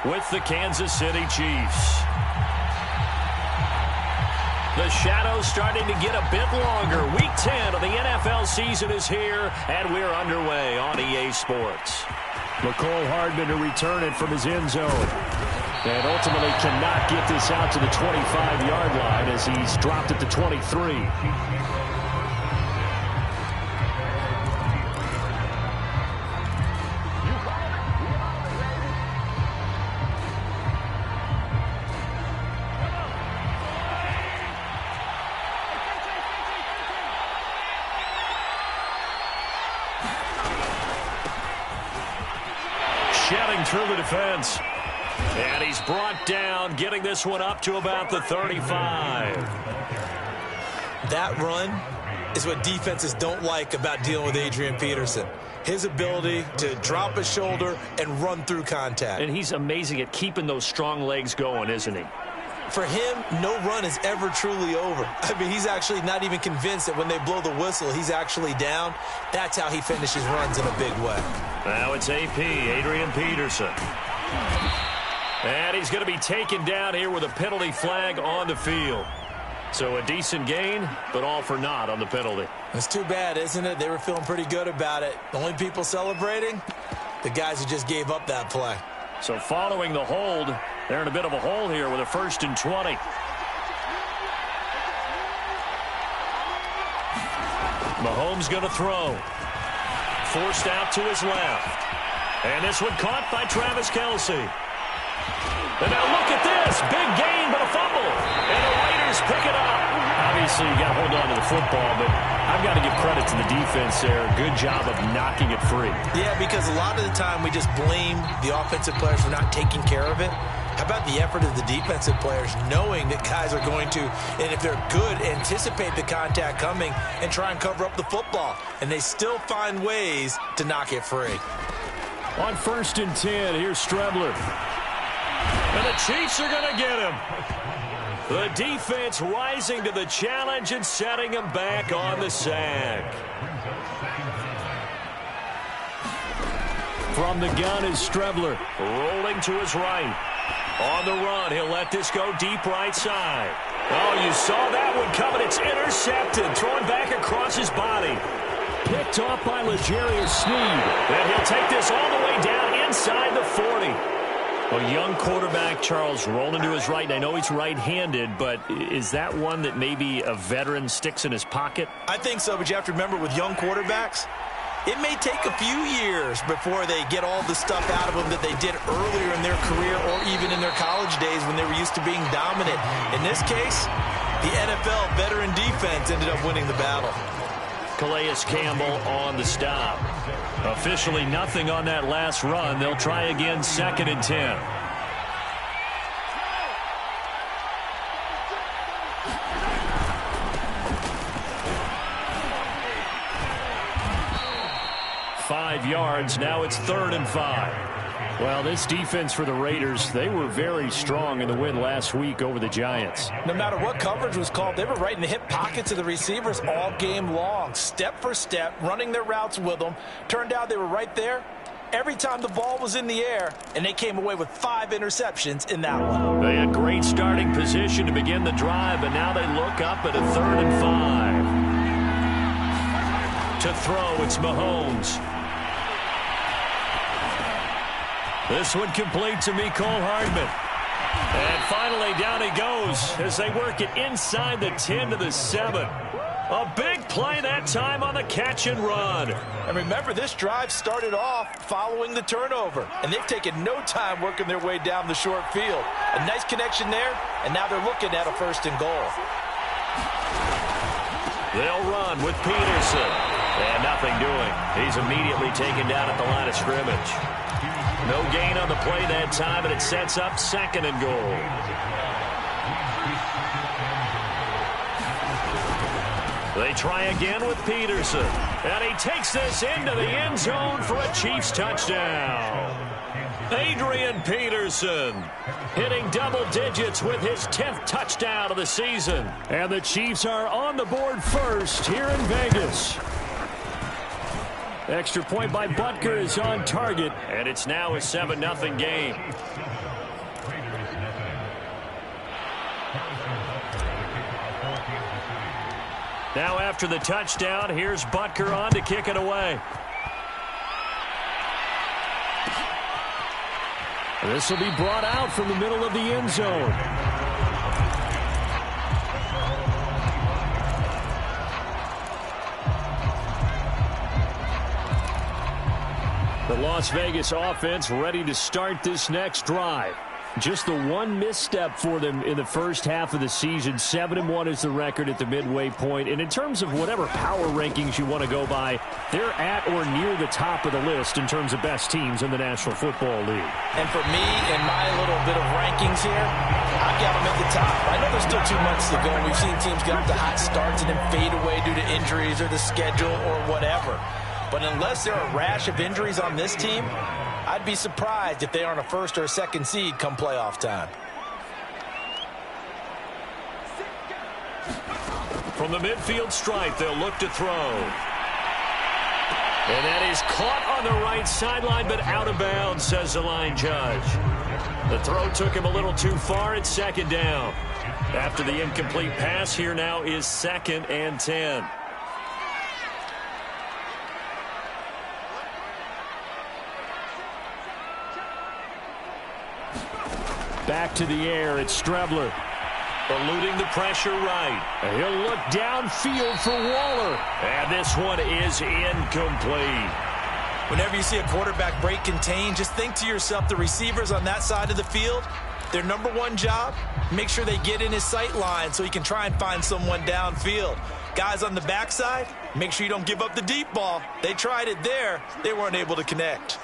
with the Kansas City Chiefs. The shadow's starting to get a bit longer. Week 10 of the NFL season is here, and we're underway on EA Sports. Mecole Hardman to return it from his end zone. And ultimately cannot get this out to the 25-yard line as he's dropped it to 23. Shedding through the defense. And he's brought down, getting this one up to about the 35. That run is what defenses don't like about dealing with Adrian Peterson. His ability to drop his shoulder and run through contact. And he's amazing at keeping those strong legs going, isn't he? For him, no run is ever truly over. I mean, he's actually not even convinced that when they blow the whistle, he's actually down. That's how he finishes runs in a big way. Now it's AP, Adrian Peterson. And he's going to be taken down here with a penalty flag on the field. So a decent gain, but all for naught on the penalty. It's too bad, isn't it? They were feeling pretty good about it. The only people celebrating, the guys who just gave up that play. So following the hold, they're in a bit of a hole here with a 1st and 20. Mahomes going to throw. Forced out to his left. And this one caught by Travis Kelce. And now look at this. Big gain, but a fumble. And the Raiders pick it up. Obviously, you got to hold on to the football, but I've got to give credit to the defense there. Good job of knocking it free. Yeah, because a lot of the time we just blame the offensive players for not taking care of it. How about the effort of the defensive players knowing that guys are going to, and if they're good, anticipate the contact coming and try and cover up the football. And they still find ways to knock it free. On 1st and 10, here's Strebler. And the Chiefs are going to get him. The defense rising to the challenge and setting him back on the sack. From the gun is Strebler, rolling to his right. On the run, he'll let this go deep right side. Oh, you saw that one coming. It's intercepted, thrown back across his body. Picked off by L'Jarius Sneed. And he'll take this all the way down inside the 40. A young quarterback, Charles, rolling to his right. I know he's right-handed, but is that one that maybe a veteran sticks in his pocket? I think so, but you have to remember with young quarterbacks, it may take a few years before they get all the stuff out of them that they did earlier in their career or even in their college days when they were used to being dominant. In this case, the NFL veteran defense ended up winning the battle. Calais Campbell on the stop. Officially nothing on that last run. They'll try again 2nd and 10. Five yards. Now it's 3rd and 5. Well, this defense for the Raiders, they were very strong in the win last week over the Giants. No matter what coverage was called, they were right in the hip pockets of the receivers all game long, step for step, running their routes with them. Turned out they were right there every time the ball was in the air, and they came away with 5 interceptions in that one. They had great starting position to begin the drive, but now they look up at a 3rd and 5. To throw, it's Mahomes. This one complete to Mecole Hardman. And finally down he goes as they work it inside the 10 to the 7. A big play that time on the catch and run. And remember, this drive started off following the turnover. And they've taken no time working their way down the short field. A nice connection there, and now they're looking at a 1st and goal. They'll run with Peterson. And nothing doing. He's immediately taken down at the line of scrimmage. No gain on the play that time, and it sets up 2nd and goal. They try again with Peterson. And he takes this into the end zone for a Chiefs touchdown. Adrian Peterson hitting double digits with his 10th touchdown of the season. And the Chiefs are on the board first here in Vegas. Extra point by Butker is on target. And it's now a 7-0 game. Now after the touchdown, here's Butker on to kick it away. This will be brought out from the middle of the end zone. The Las Vegas offense ready to start this next drive. Just the one misstep for them in the first half of the season. 7-1 is the record at the midway point. And in terms of whatever power rankings you want to go by, they're at or near the top of the list in terms of best teams in the National Football League. And for me, in my little bit of rankings here, I've got them at the top. I know there's still 2 months to go. We've seen teams get up to hot starts and then fade away due to injuries or the schedule or whatever. But unless there are a rash of injuries on this team, I'd be surprised if they aren't a first or a second seed come playoff time. From the midfield stripe, they'll look to throw. And that is caught on the right sideline, but out of bounds, says the line judge. The throw took him a little too far. It's second down. After the incomplete pass, here now is 2nd and 10. Back to the air, it's Strebler. Eluding the pressure right. He'll look downfield for Waller. And this one is incomplete. Whenever you see a quarterback break contain, just think to yourself, the receivers on that side of the field, their number one job, make sure they get in his sight line so he can try and find someone downfield. Guys on the backside, make sure you don't give up the deep ball. They tried it there. They weren't able to connect.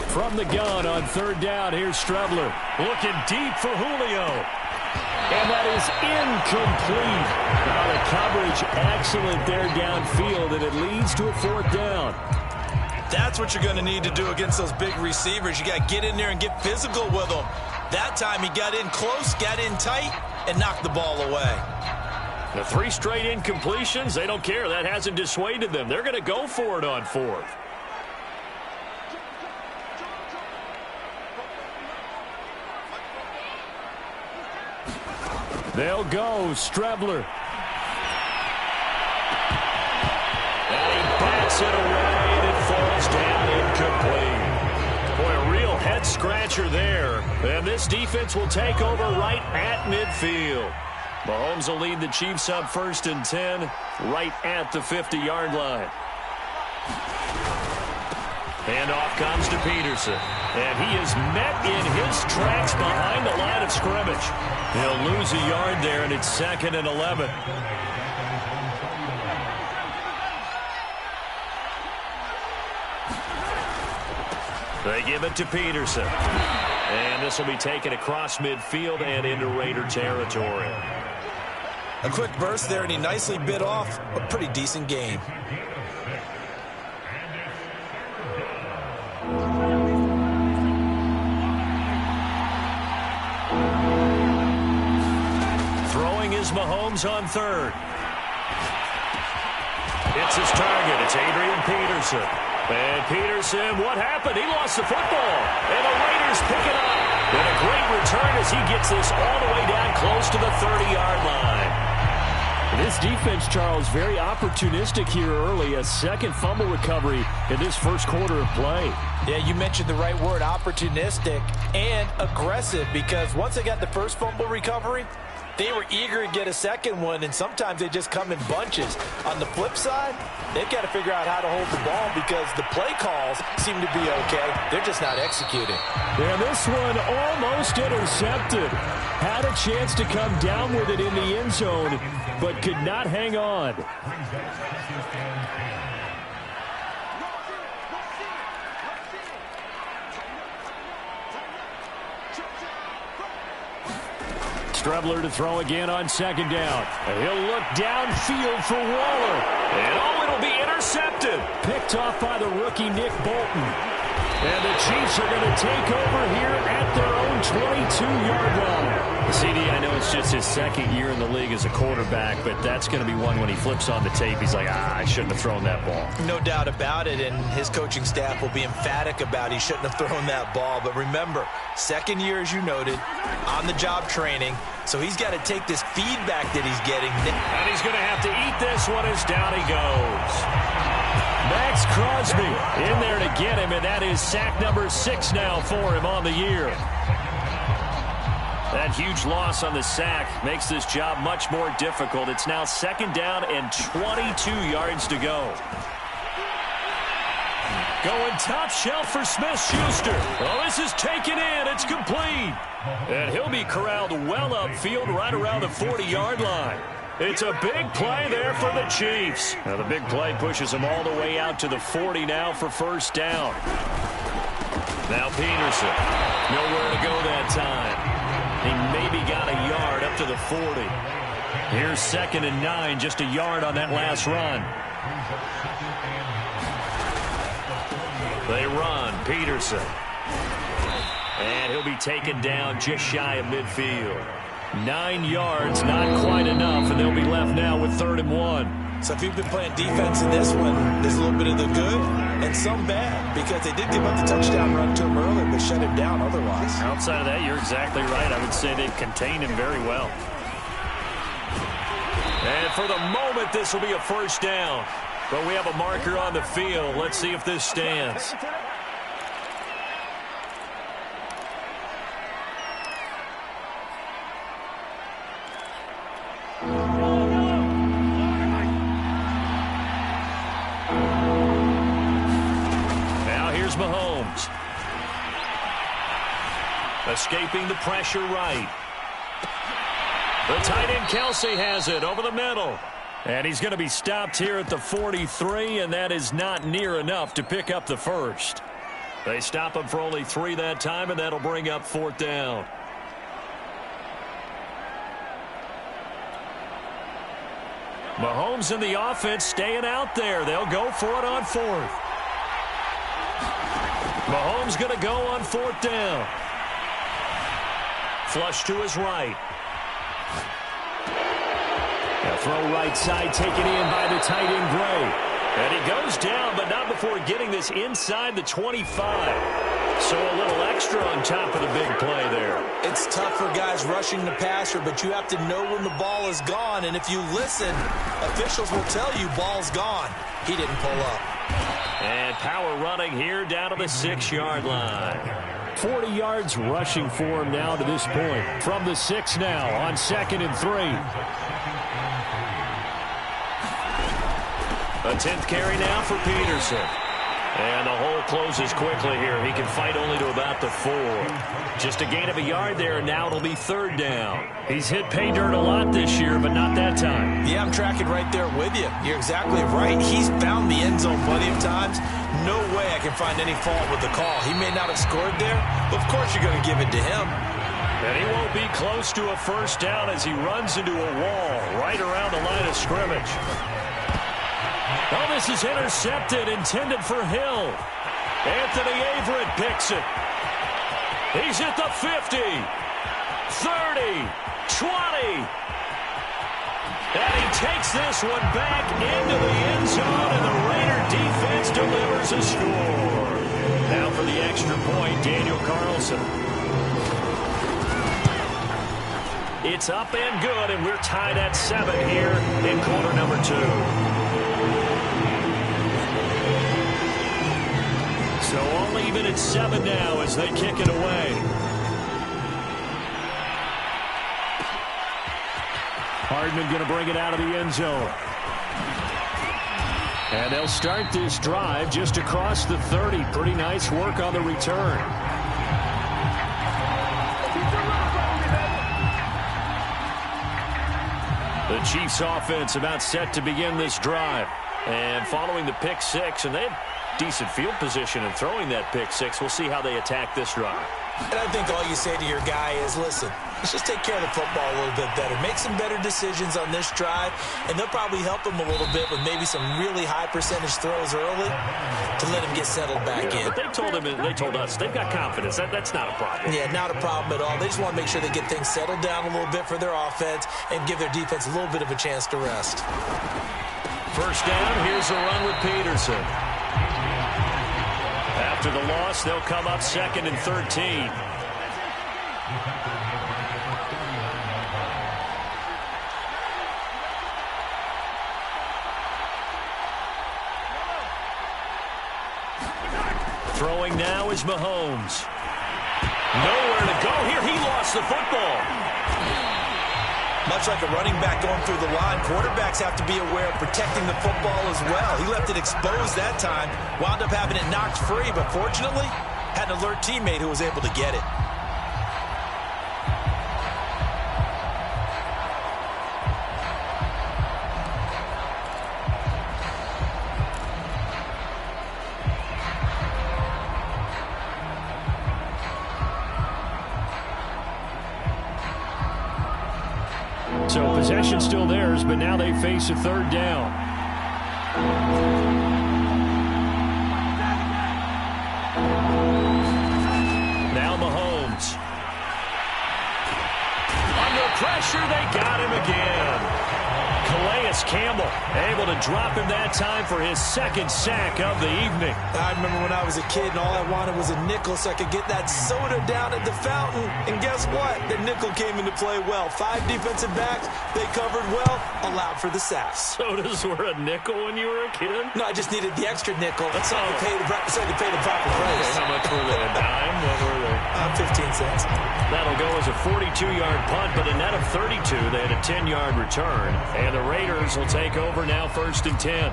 From the gun on 3rd down, here's Strebler. Looking deep for Julio. And that is incomplete. Now the coverage excellent there downfield, and it leads to a 4th down. That's what you're going to need to do against those big receivers. You got to get in there and get physical with them. That time he got in close, got in tight, and knocked the ball away. The 3 straight incompletions, they don't care. That hasn't dissuaded them. They're going to go for it on 4th. They'll go, Strebler. And he bats it away, and it falls down incomplete. Boy, a real head-scratcher there. And this defense will take over right at midfield. Mahomes will lead the Chiefs up 1st and 10, right at the 50-yard line. And off comes to Peterson. And he is met in his tracks behind the line of scrimmage. He'll lose a yard there, and it's 2nd and 11. They give it to Peterson. And this will be taken across midfield and into Raider territory. A quick burst there, and he nicely bit off a pretty decent gain. Throwing is Mahomes on 3rd. It's his target. It's Adrian Peterson. And Peterson, what happened? He lost the football. And the Raiders pick it up. And a great return as he gets this all the way down close to the 30-yard line. This defense, Charles, very opportunistic here early. A 2nd fumble recovery in this 1st quarter of play. Yeah, you mentioned the right word, opportunistic and aggressive, because once they got the 1st fumble recovery, they were eager to get a 2nd one, and sometimes they just come in bunches. On the flip side, they've got to figure out how to hold the ball because the play calls seem to be okay. They're just not executing. And this one almost intercepted. Had a chance to come down with it in the end zone, but could not hang on. Strebler to throw again on 2nd down. He'll look downfield for Waller. And it'll be intercepted. Picked off by the rookie Nick Bolton. And the Chiefs are going to take over here at their own 22-yard line. CD, I know it's just his second year in the league as a quarterback, but that's going to be one when he flips on the tape, he's like, I shouldn't have thrown that ball. No doubt about it, and his coaching staff will be emphatic about he shouldn't have thrown that ball. But remember, second year, as you noted, on-the-job training, so he's got to take this feedback that he's getting. And he's going to have to eat this one as down he goes. Max Crosby in there to get him, and that is sack number 6 now for him on the year. That huge loss on the sack makes this job much more difficult. It's now second down and 22 yards to go. Going top shelf for Smith-Schuster. Well, this is taken in. It's complete. And he'll be corralled well upfield right around the 40-yard line. It's a big play there for the Chiefs. Now the big play pushes him all the way out to the 40 now for first down. Now Peterson. Nowhere to go that time. He maybe got a yard up to the 40. Here's 2nd and 9, just a yard on that last run. They run, Peterson. And he'll be taken down just shy of midfield. 9 yards, not quite enough, and they'll be left now with 3rd and 1. So if you've been playing defense in this one, there's a little bit of the good and some bad, because they did give up the touchdown run to him earlier, but shut him down otherwise. Outside of that, you're exactly right. I would say they've contained him very well. And for the moment, this will be a first down. But we have a marker on the field. Let's see if this stands. Mahomes. Escaping the pressure right. The tight end Kelsey has it over the middle. And he's going to be stopped here at the 43, and that is not near enough to pick up the first. They stop him for only 3 that time, and that'll bring up 4th down. Mahomes and the offense staying out there. They'll go for it on 4th. Mahomes going to go on 4th down. Flush to his right. Now throw right side taken in by the tight end Gray. And he goes down, but not before getting this inside the 25. So a little extra on top of the big play there. It's tough for guys rushing the passer, but you have to know when the ball is gone. And if you listen, officials will tell you ball's gone. He didn't pull up. And power running here down to the 6-yard line. 40 yards rushing for him now to this point. From the 6 now on 2nd and 3. A 10th carry now for Peterson. And the hole closes quickly here. He can fight only to about the 4. Just a gain of a yard there, and now it'll be 3rd down. He's hit pay dirt a lot this year, but not that time. Yeah, I'm tracking right there with you. You're exactly right. He's found the end zone plenty of times. No way I can find any fault with the call. He may not have scored there, but of course you're going to give it to him. And he won't be close to a first down as he runs into a wall right around the line of scrimmage. Oh, this is intercepted, intended for Hill. Anthony Averett picks it. He's at the 50, 30, 20. And he takes this one back into the end zone, and the Raider defense delivers a score. Now for the extra point, Daniel Carlson. It's up and good, and we're tied at 7 here in quarter number 2. So all even at 7 now as they kick it away. Hardman going to bring it out of the end zone. And they'll start this drive just across the 30. Pretty nice work on the return. The Chiefs offense about set to begin this drive. And following the pick 6, and they have decent field position and throwing that pick 6. We'll see how they attack this drive. And I think all you say to your guy is, listen, let's just take care of the football a little bit better. Make some better decisions on this drive, and they'll probably help him a little bit with maybe some really high percentage throws early to let him get settled back in. But they told us they've got confidence. That's not a problem. Yeah, not a problem at all. They just want to make sure they get things settled down a little bit for their offense and give their defense a little bit of a chance to rest. First down, here's a run with Peterson. After the loss, they'll come up 2nd and 13. Throwing now is Mahomes. Nowhere to go here. He lost the football. Much like a running back going through the line, quarterbacks have to be aware of protecting the football as well. He left it exposed that time, wound up having it knocked free, but fortunately, had an alert teammate who was able to get it. So possession still theirs, but now they face a 3rd down. Now Mahomes. Under pressure, they got him again. Calais Campbell able to drop him that time for his 2nd sack of the evening. I remember when I was a kid and all I wanted was a nickel so I could get that soda down at the fountain. And guess what? The nickel came into play well. 5 defensive backs, they covered well, allowed for the sacks. Sodas were a nickel when you were a kid? No, I just needed the extra nickel so I could pay the proper price. How much were they? A dime? What were they? 15 cents. That'll go as a 42-yard punt, but a net of 32. They had a 10-yard return. And the Raiders will take over now 1st and 10.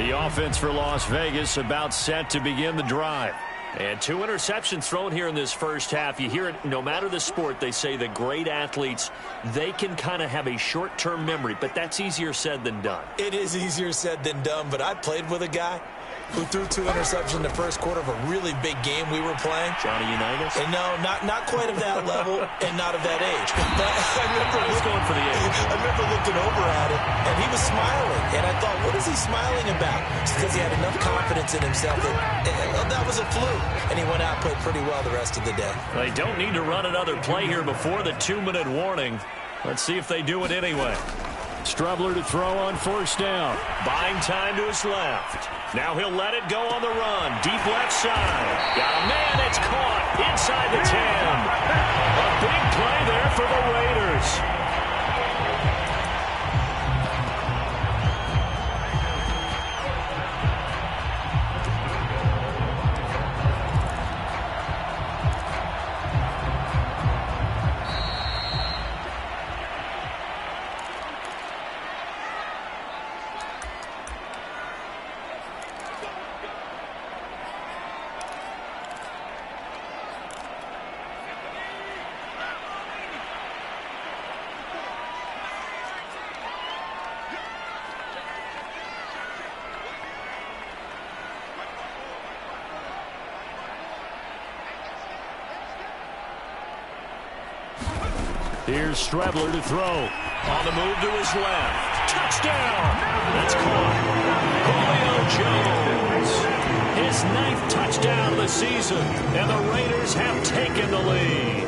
The offense for Las Vegas about set to begin the drive. And 2 interceptions thrown here in this first half. You hear it, no matter the sport, they say the great athletes, they can kind of have a short-term memory, but that's easier said than done. It is easier said than done, but I played with a guy who threw 2 interceptions in the first quarter of a really big game we were playing. Johnny Unitas? And no, not quite of that level and not of that age. But I remember looking over at it, and he was smiling. And I thought, what is he smiling about? It's because he had enough confidence in himself that was a fluke. And he went out and played pretty well the rest of the day. They don't need to run another play here before the 2-minute warning. Let's see if they do it anyway. Strubler to throw on 1st down. Buying time to his left. Now he'll let it go on the run. Deep left side. Got a man. It's caught inside the 10. A big play there for the Raiders. Here's Strebler to throw. On the move to his left. Touchdown! That's caught. Julio Jones. His 9th touchdown of the season. And the Raiders have taken the lead.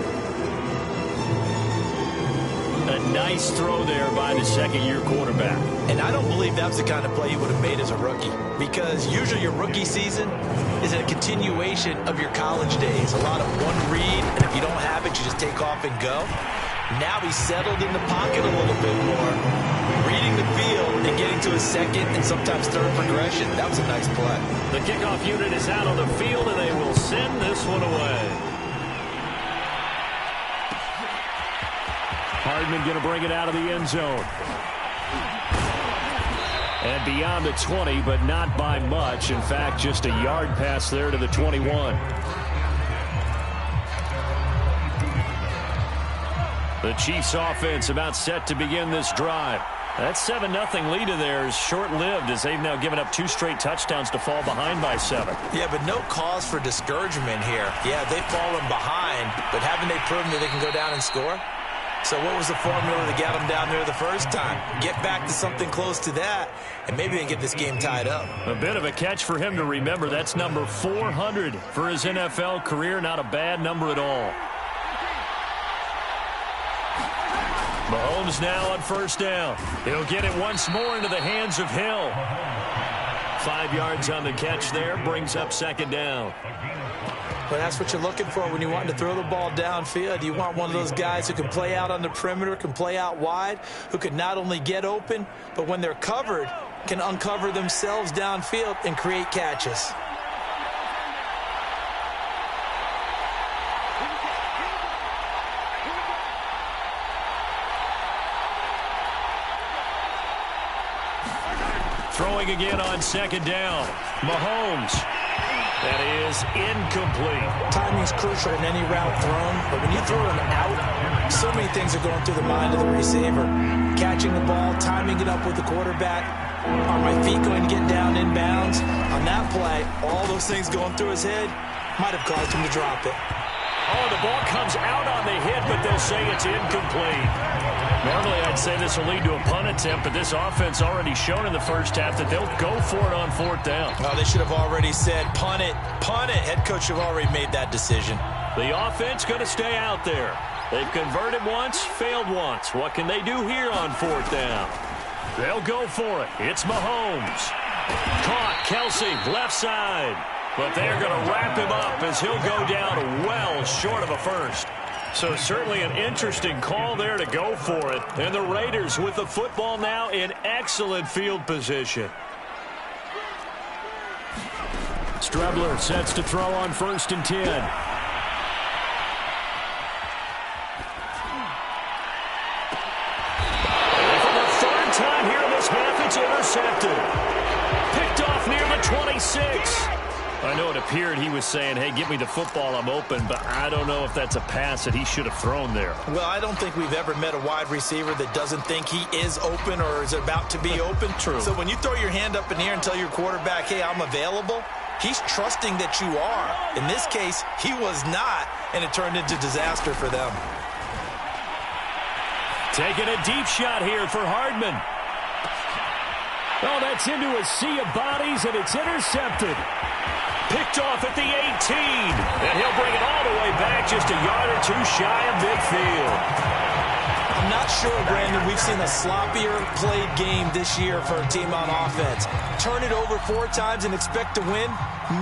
A nice throw there by the 2nd-year quarterback. And I don't believe that's the kind of play he would have made as a rookie. Because usually your rookie season is a continuation of your college days. A lot of one read, and if you don't have it, you just take off and go. Now he's settled in the pocket a little bit more, reading the field and getting to his 2nd and sometimes 3rd progression. That was a nice play. The kickoff unit is out on the field, and they will send this one away. Hardman going to bring it out of the end zone. And beyond the 20, but not by much. In fact, just a yard pass there to the 21. The Chiefs offense about set to begin this drive. That 7-0 lead of theirs short-lived as they've now given up 2 straight touchdowns to fall behind by 7. Yeah, but no cause for discouragement here. Yeah, they've fallen behind, but haven't they proven that they can go down and score? So what was the formula that got them down there the first time? Get back to something close to that, and maybe they can get this game tied up. A bit of a catch for him to remember. That's number 400 for his NFL career. Not a bad number at all. Mahomes now on first down. He'll get it once more into the hands of Hill. 5 yards on the catch there. Brings up second down. Well, that's what you're looking for when you want to throw the ball downfield. You want one of those guys who can play out on the perimeter, can play out wide, who can not only get open, but when they're covered, can uncover themselves downfield and create catches. Throwing again on second down. Mahomes. That is incomplete. Timing's crucial in any route thrown, but when you throw an out, so many things are going through the mind of the receiver. Catching the ball, timing it up with the quarterback. Are my feet going to get down inbounds? On that play, all those things going through his head might have caused him to drop it. Oh, the ball comes out on the hit, but they'll say it's incomplete. Normally, I'd say this will lead to a punt attempt, but this offense already shown in the first half that they'll go for it on fourth down. Oh, they should have already said, punt it, punt it. Head coach should have already made that decision. The offense going to stay out there. They've converted once, failed once. What can they do here on fourth down? They'll go for it. It's Mahomes. Caught, Kelsey, left side. But they're going to wrap him up as he'll go down well short of a first. So certainly an interesting call there to go for it. And the Raiders with the football now in excellent field position. Strebler sets to throw on 1st and 10. And for the 3rd time here in this half, it's intercepted. Picked off near the 26. I know it appeared he was saying, hey, give me the football, I'm open, but I don't know if that's a pass that he should have thrown there. Well, I don't think we've ever met a wide receiver that doesn't think he is open or is about to be open. True. So when you throw your hand up in the air and tell your quarterback, hey, I'm available, he's trusting that you are. In this case, he was not, and it turned into disaster for them. Taking a deep shot here for Hardman. Oh, that's into a sea of bodies, and it's intercepted. Picked off at the 18. And he'll bring it all the way back just a yard or two shy of midfield. I'm not sure, Brandon, we've seen a sloppier played game this year for a team on offense. Turn it over 4 times and expect to win?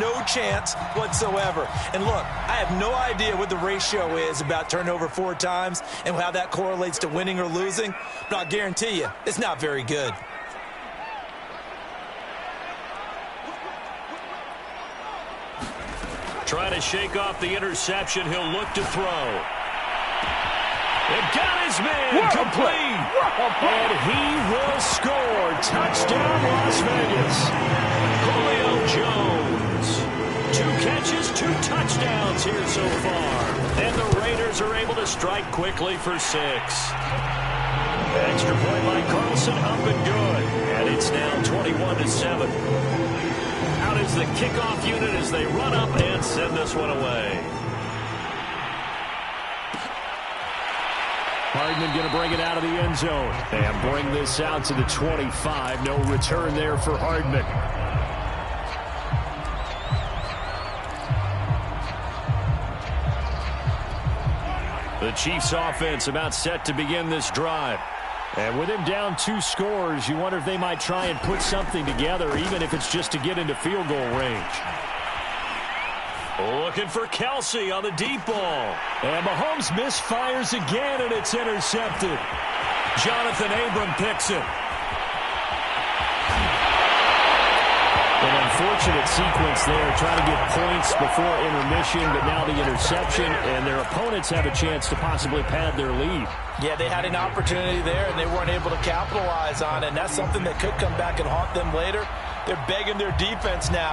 No chance whatsoever. And look, I have no idea what the ratio is about turning over 4 times and how that correlates to winning or losing, but I'll guarantee you, it's not very good. Trying to shake off the interception. He'll look to throw. It got his man complete. And he will score. Touchdown, Las Vegas. Julio Jones. 2 catches, 2 touchdowns here so far. And the Raiders are able to strike quickly for 6. Extra point by Carlson, up and good. And it's now 21-7. Out is the kickoff unit as they run up and send this one away. Hardman going to bring it out of the end zone and bring this out to the 25. No return there for Hardman. The Chiefs offense about set to begin this drive. And with him down 2 scores, you wonder if they might try and put something together, even if it's just to get into field goal range. Looking for Kelsey on the deep ball. And Mahomes misfires again, and it's intercepted. Jonathan Abram picks it. An unfortunate sequence there, trying to get points before intermission, but now the interception, and their opponents have a chance to possibly pad their lead. Yeah, they had an opportunity there, and they weren't able to capitalize on it, and that's something that could come back and haunt them later. They're begging their defense now.